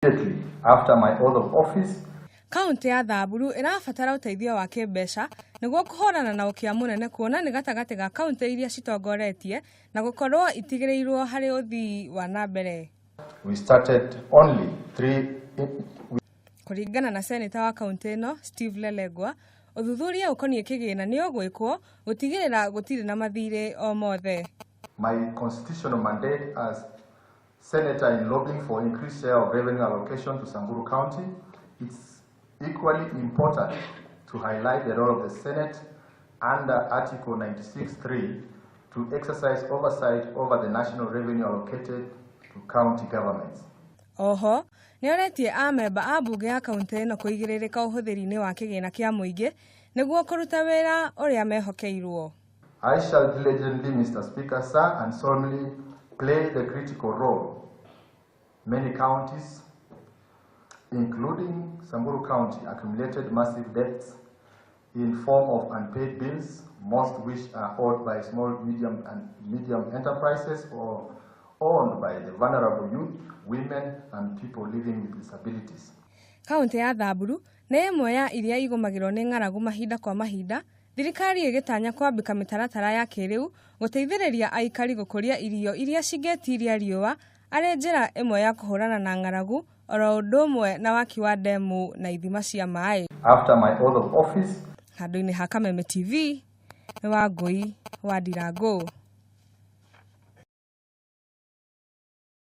After my oath of office, kaunti ya Samburu irabatara uteithio wa kĩmbeca nĩguo kũhũrana na ũkia mũnene kuona nĩ gatagatĩ ga kaunti iria citongoretie na gũkorwo itigĩrĩirwo harĩ ũthii wa na mbere. We started only 3. Kũringana na Seneta wa kaunti ĩno Steve Lelegwe, ũthuthuria ũkoniĩ kigina nĩ ũgwĩkwo gũtigĩrĩra gũtirĩ na mathirĩ o mothe. My constitutional mandate as Senator in lobbying for increased share of revenue allocation to Samburu County, it's equally important to highlight the role of the Senate under Article 96(3) to exercise oversight over the national revenue allocated to county governments. Oho, nĩ oretie amemba a mbunge ya kaunti ĩno kũigĩrĩrĩka ũhuthiri-inĩ wa kigina kĩa muingi nĩguo kũruta wĩra ũrĩa mehokeirwo. I shall diligently, Mr. Speaker, sir, and solemnly play the critical role. Many counties, including Samburu County, accumulated massive debts in form of unpaid bills, most which are owed by small, medium enterprises or owned by the vulnerable youth, women, and people living with disabilities. Kaunti ya Samburu nĩ ĩmwe ya iria igumiirwo nĩ ng'aragu mahinda kwa mahinda. Thirikari ĩgĩtanya kwambika mĩtaratara ya kĩrĩu gũteithĩrĩria aikari gũkũria irio iria cingĩtiria riũa arĩ njĩra ĩmwe ya kũhũrana na ng'aragu oro ũndũ ũmwe na waki wa ndemu na ithima cia maĩ. After my oath of office, handũ-inĩ ha Kameme TV, nĩ Wangui wa Ndirangu.